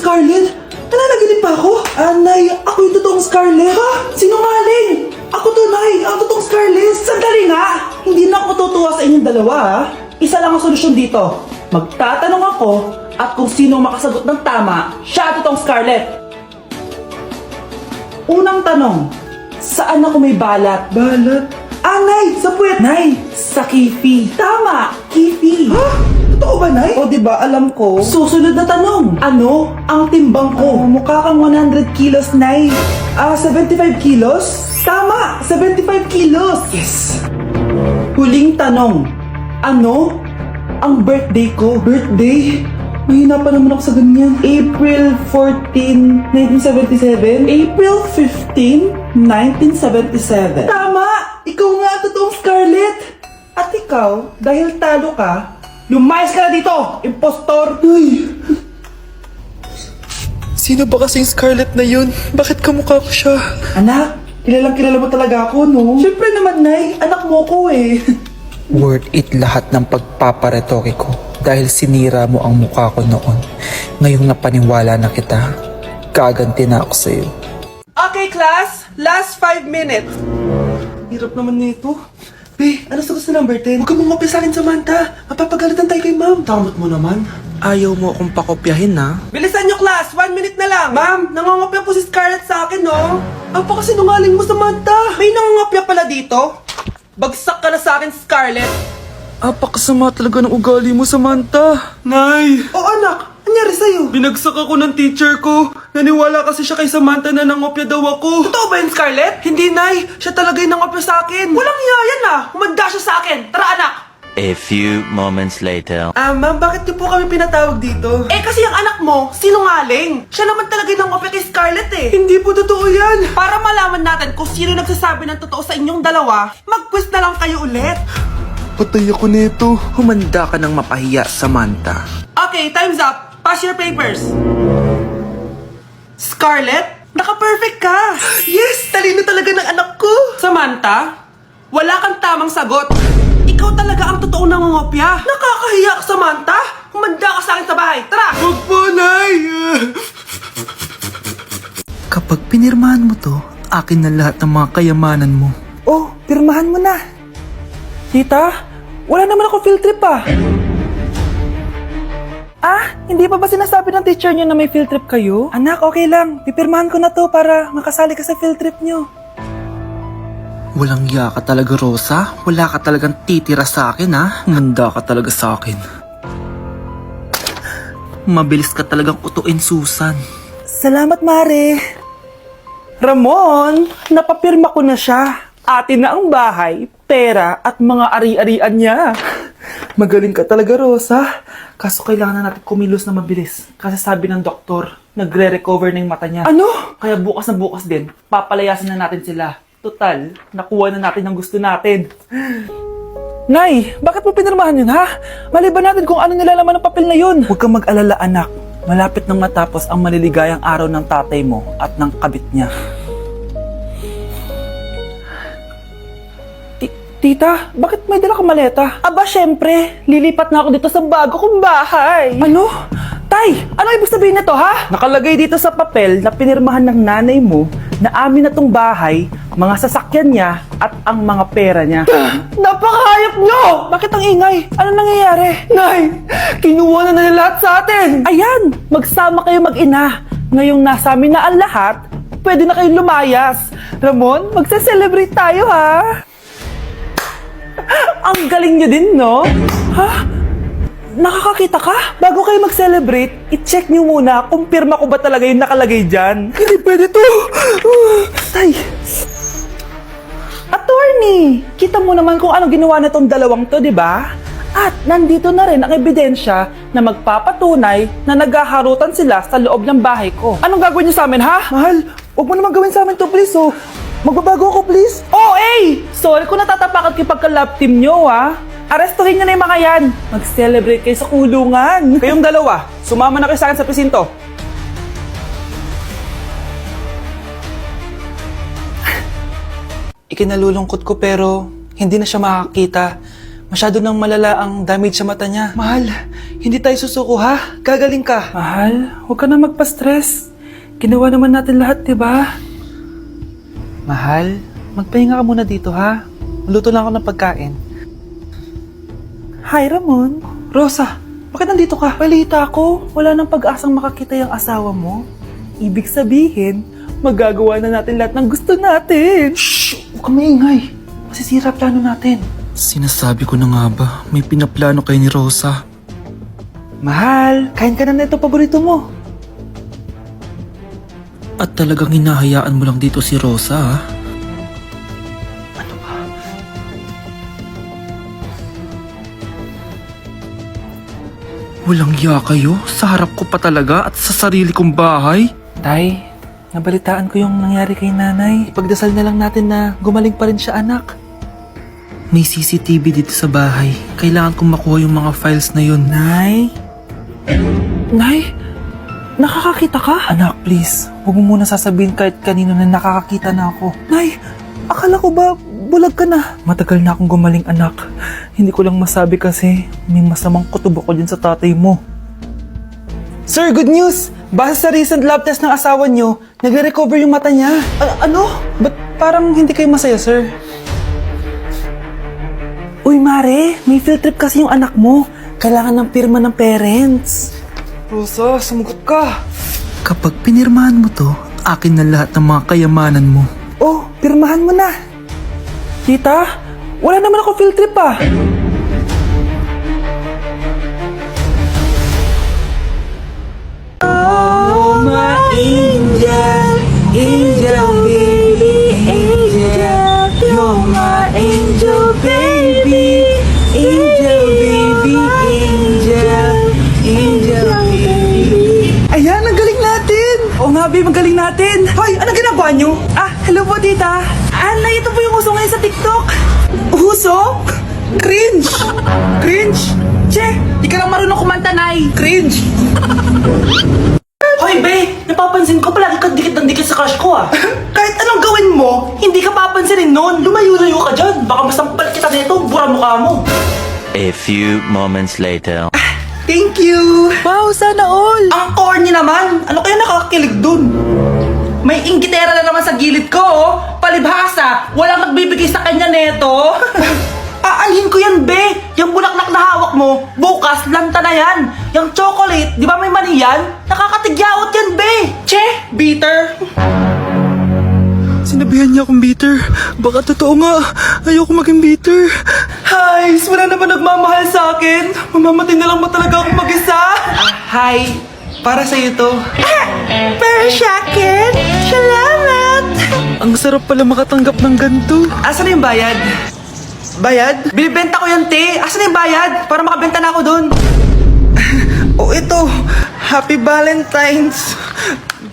Scarlett? Nananaginip pa ako? Nay, ako yung totoong Scarlett. Ha? Sinungaling! Ako to, Nay! Ang totoong Scarlett! Sandali nga! Hindi na ako tutuwa sa inyong dalawa, ha? Isa lang ang solusyon dito. Magtatanong ako at kung sino ang makasagot ng tama, siya ang totoong Scarlett. Unang tanong, saan ako may balat? Balat? Nay! Sa puwet! Nay! Sa kifi. Tama! Kifi. Ha? Totoo ba, Nay? O, diba, alam ko. Susunod na tanong. Ano ang timbang ko? Mukha kang 100 kilos, Nay. 75 kilos? Tama! 75 kilos! Yes! Huling tanong. Ano ang birthday ko? Birthday? Mahina pa naman ako sa ganyan. April 14, 1977? April 15, 1977. Tama! Ikaw nga ang totoong Scarlett! At ikaw, dahil talo ka, lumayas ka na dito! Impostor! Ay! Sino ba kasing Scarlett na yun? Bakit kamukha ko siya? Anak, kilalang kilala mo talaga ako, no? Siyempre naman, Nay. Anak mo ko eh. Worth it lahat ng pagpaparetoke ko dahil sinira mo ang mukha ko noon. Ngayong napaniwala na kita, gaganti na ako sa'yo. Okay, class. Last 5 minutes. Hirap naman nito. Be, ano sagot sa number 10? Huwag ka mong sa akin, Samantha. Mapapagalitan tayo kay ma'am. Tamot mo naman. Ayaw mo akong pakopyahin, ha? Bilisan nyo, class. 1 minute na lang. Ma'am, nangangopya po si Scarlett sa akin, no? Apakasinungaling mo, Samantha. May nangangopya pala dito. Bagsak ka na sa akin, Scarlett. Apakasama talaga ng ugali mo, Samantha. Nay! O anak, anyari sa'yo? Binagsak ako ng teacher ko. Naniwala kasi siya kay Samantha na nangopya daw ako. Totoo ba yun, Scarlett? Hindi, Nay. Siya talaga yung nangopya sa akin. Walang iya yan, Humanda siya sa akin. Tara, anak. A few moments later. Ma'am, bakit niyo po kami pinatawag dito? Kasi yung anak mo, sinungaling. Siya naman talaga yung nangopya kay Scarlett eh. Hindi po totoo yan. Para malaman natin kung sino nagsasabi ng totoo sa inyong dalawa, mag-quiz na lang kayo ulit. Patay ako nito. Humanda ka ng mapahiya, Samantha. Okay, time's up. Pass your papers. Scarlett, naka-perfect ka. Yes, talino talaga ng anak ko. Samantha, wala kang tamang sagot. Ikaw talaga ang totoong nangongopya. Nakakahiya ka, Samantha. Humanda ka sa akin sa bahay. Tara! Huwag po, Nay! Kapag pinirmahan mo to, akin na lahat ng mga kayamanan mo. Oh, pirmahan mo na. Tita, wala naman ako field trip pa. Hindi pa ba sinasabi ng teacher niyo na may field trip kayo? Anak, okay lang. Pipirmahan ko na to para makasali ka sa field trip niyo. Walang iya ka talaga, Rosa. Wala ka talagang titira sa akin, ha? Humanda ka talaga sa akin. Mabilis ka talagang utuin, Susan. Salamat, Mare. Ramon, napapirma ko na siya. Atin na ang bahay, pera at mga ari-arian niya. Magaling ka talaga, Rosa. Kaso kailangan na natin kumilos na mabilis. Kasi sabi ng doktor, nagre-recover na yung mata niya. Ano? Kaya bukas na bukas din, papalayasin na natin sila. Total, nakuha na natin ang gusto natin. Nay, bakit mo pinirmahan yun, ha? Maliban natin kung ano nilalaman ng papel na yun. Huwag kang mag-alala, anak. Malapit nang matapos ang maliligayang araw ng tatay mo at ng kabit niya. Tita, bakit may dala kang maleta? Aba, syempre. Lilipat na ako dito sa bago kong bahay. Ano? Tay, ano ibig sabihin nito, ha? Nakalagay dito sa papel na pinirmahan ng nanay mo na amin na tong bahay, mga sasakyan niya at ang mga pera niya. Napakahayop nyo! Bakit ang ingay? Ano nangyayari? Nay, kinuha na nila lahat sa atin! Ayan, magsama kayo mag-ina. Ngayong nasa amin na ang lahat, pwede na kayong lumayas. Ramon, magse-celebrate tayo, ha? Ang galing niyo din, no? Ha? Nakakakita ka? Bago kayo mag-celebrate, i-check niyo muna kung pirma ko ba talaga yung nakalagay dyan. Hindi pwede to! Tay! Attorney! Kita mo naman kung ano ginawa na tong dalawang to, di ba? At nandito na rin ang ebidensya na magpapatunay na naghaharutan sila sa loob ng bahay ko. Anong gagawin niyo sa amin, ha? Mahal, huwag mo naman gawin sa amin to, please, oh. Magbabago ako, please. Oh, sorry kung natatapakan kayo pagka-love team nyo, ha? Arestuhin nyo na yung mga yan. Mag-celebrate kayo sa kulungan. Kayong dalawa, sumama na kayo sa akin sa presinto. Ikinalulungkot ko pero hindi na siya makakita. Masyado nang malala ang damage sa mata niya. Mahal, hindi tayo susuko ha? Gagaling ka. Mahal, huwag ka na magpa-stress. Ginawa naman natin lahat, di ba? Mahal, magpahinga ka muna dito ha? Luto lang ako ng pagkain. Hi, Ramon. Rosa, bakit nandito ka? Balita ako, wala nang pag-asang makakita yung asawa mo. Ibig sabihin, magagawa na natin lahat ng gusto natin. Shh! Huwag kang maingay. Masisira plano natin. Sinasabi ko na nga ba, may pinaplano kayo ni Rosa. Mahal, kain ka na nito paborito mo. At talagang hinahayaan mo lang dito si Rosa, ha? Ano ba? Walang hiya kayo? Sa harap ko pa talaga at sa sarili kong bahay? Tay, nabalitaan ko yung nangyari kay nanay. Ipagdasal na lang natin na gumaling pa rin siya, anak. May CCTV dito sa bahay. Kailangan kong makuha yung mga files na yun. Nay? Nay? Nakakakita ka? Anak, please. Huwag mo muna sasabihin kahit kanino na nakakakita na ako. Nay, akala ko ba bulag ka na? Matagal na akong gumaling, anak. Hindi ko lang masabi kasi may masamang kutob ako dyan sa tatay mo. Sir, good news! Base sa recent lab test ng asawa niyo, nagre-recover yung mata niya. Ano? Ba't parang hindi kayo masaya, sir? Uy, Mare, may field trip kasi yung anak mo. Kailangan ng pirma ng parents. Rosa, sumagot ka. Kapag pinirmahan mo to, akin na lahat ng mga kayamanan mo. Oh, pirmahan mo na. Tita, wala naman ako field trip ah. Oh, my angel, angel baby, angel, you're my angel baby, angel baby, angel, angel baby. Ayan, ang galing natin! Oo nga, babe, ang galing natin! Hoy, anong ginagawa nyo? Ah, hello po, tita. Nay, ito po yung uso ngayon sa TikTok. Uso? Cringe! Cringe? Che, di ka lang marunong kumanta, Nay. Cringe! Hoy, be! Napapansin ko palagi ka dikit ng dikit sa crush ko, ah. Kahit anong gawin mo, hindi ka papansinin nun. Lumayo-layo ka dyan. Baka masampal kita nito, bura mukha mo. A few moments later. Thank you! Wow, sana all! Ang corny naman! Ano kaya nakakakilig dun? May inggitera na naman sa gilid ko, oh. Palibhasa, walang magbibigay sa kanya neto. Aanhin ko yan, be. Yung bulaklak na hawak mo, bukas, lanta na yan. Yung chocolate, di ba may mani yan? Nakakatigyawat yan, be. Che, bitter. Sinabihan niya akong bitter. Baka totoo nga. Ayoko maging bitter. Hi, wala naman nagmamahal sa akin. Mamamatay na lang ba talaga akong mag-isa? Hi, para sa'yo to. Pero Shakin, salamat. Ang sarap pala makatanggap ng ganito. Asan na yung bayad? Bayad? Binibenta ko yan, te. Asan na yung bayad? Para makabenta na ako dun. Oh, ito. Happy Valentine's.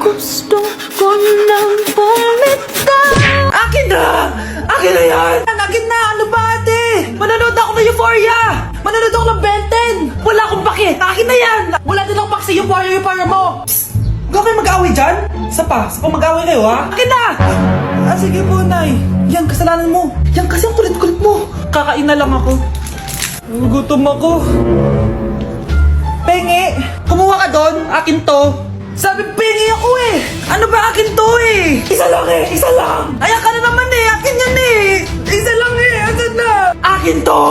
Gusto ko nang bumitaw. Akin na! Akin na yan! Akin na! Ano ba, ate? Manonood ako ng Euphoria! Manonood ako ng Ben 10! Wala akong pake! Akin na yan! Wala din akong pake sa Euphoria mo! Psst! Huwag kayo mag-away dyan? Sa pa mag-away kayo, ha? Akin na! Sige po, Nay. Yan, kasalanan mo. Yan kasi ang kulit-kulit mo. Kakain na lang ako. Gutom ako. Pengi! Kumuha ka doon. Akin to. Sabi, pengi ako eh! Ano ba akin to eh? Isa lang eh! Isa lang! Ayan ka na naman eh! Akin yan eh! Isa lang eh! Asan na? Akin to!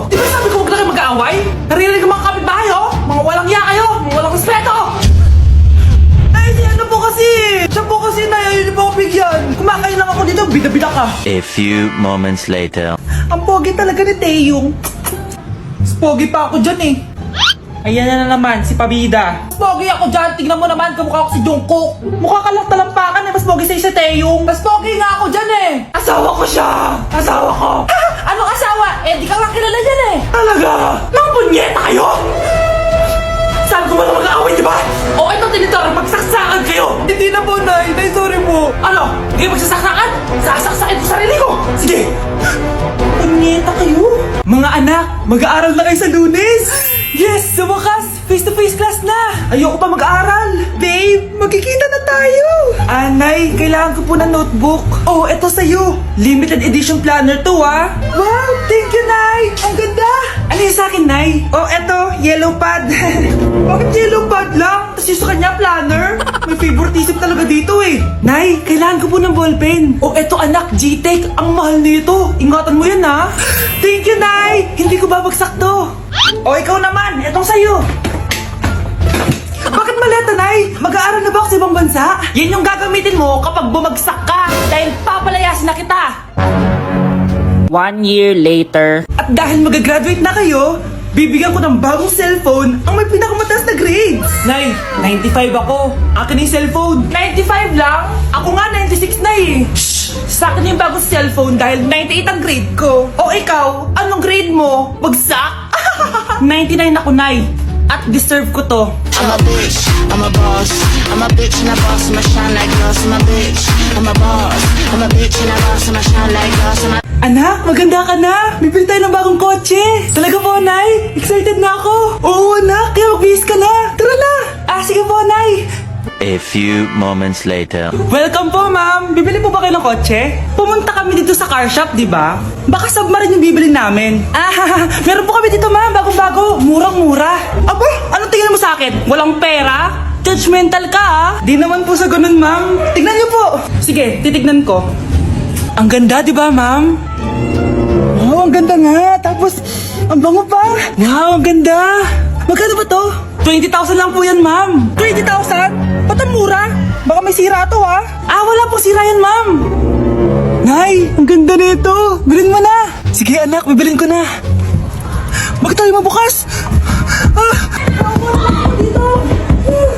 Di ba sabi ko huwag na kayo mag-aaway? Naririnig ang mga kapitbahay oh! Mga walang iya kayo! Mga walang respeto! Ay, si ano po kasi? Siya po kasi na yun po ako bigyan. Kumakain lang ako dito, bida-bida ka. A few moments later. Ang pogi talaga ni Taeyong. Mas pogi pa ako dyan eh. Ayan na naman, si Pabida. Mas pogi ako dyan, tingnan mo naman, kamukha ako si Jungkook. Mukha ka lang talampakan eh, mas pogi sa'yo si Taeyong. Mas pogi nga ako dyan eh. Asawa ko siya! Asawa ko! Anong asawa? Eh, di ka lang kilala dyan eh. Talaga? Mga punyeta kayo? Saan ko ba na mag-aaway, di ba? O ito, tinitor, magsaksakan kayo! Hindi na po, Nay. Nay, sorry po. Ano? Hindi magsasaksakan? Sasaksakin ko sarili ko! Sige! Punyeta kayo? Mga anak, mag-aaral na kayo sa Lunes! Yes! Sa wakas! Face-to-face class na! Ayoko pa mag-aaral! Babe, magkikita na tayo! Nay, kailangan ko po ng notebook. Oh, eto sa'yo. Limited edition planner to, ah. Wow! Thank you, Nay! Ang ganda! Ano yung sa akin, Nay? Oh, eto, yellow pad. Bakit yellow pad lang? Tapos yung sa kanya, planner. May favoritism talaga dito eh. Nay, kailangan ko po ng ballpen. Oh, eto anak, G-Tech. Ang mahal nito. Ingatan mo yan ha. Thank you, Nay. Hindi ko babagsak to. Oh, ikaw naman. Etong sa'yo. Bakit maleta, Nay? Mag-aaral na ba ako sa ibang bansa? Yan yung gagamitin mo kapag bumagsak ka. Dahil papalayasin na kita. 1 year later. At dahil mag-graduate na kayo, bibigyan ko ng bagong cellphone ang may pinakamataas na grades. Nay, 95 ako. Akin yung cellphone. 95 lang? Ako nga 96 na eh. Shh! Sa akin yung bagong cellphone dahil 98 ang grade ko. O ikaw, anong grade mo? Bagsak? 99 ako, Nay. At deserve ko to. I'm a bitch, I'm a boss. I'm a bitch and a boss, I'ma shine like glass. I'm a bitch, I'm a boss. I'm a bitch and a boss, I'ma shine like glass. Anak, maganda ka na. Bibili tayo ng bagong kotse. Talaga po, Nay. Excited na ako. Oo, anak. Kaya magbihis ka na. Tara na. Sige po, Nay. A few moments later. Welcome po, ma'am. Bibili po ba kayo ng kotse? Pumunta kami dito sa car shop, di ba? Baka submarine yung bibili namin. Meron po kami dito, ma'am. Bagong-bago. Murang-mura. Aba, anong tingin mo sa akin? Walang pera? Judgmental ka, ah. Di naman po sa ganun, ma'am. Tignan niyo po. Sige, titignan ko. Ang ganda, di ba, ma'am? Wow, ang ganda nga. Tapos, ang bango pa. Wow, ang ganda. Magkano ba to? 20,000 lang po yan, ma'am. 20,000? Ba't ang mura? Baka may sira to, ha? Wala pong sira yan, ma'am. Nay, ang ganda nito. Bilhin mo na. Sige, anak, bibilin ko na. Bakit tayo mabukas?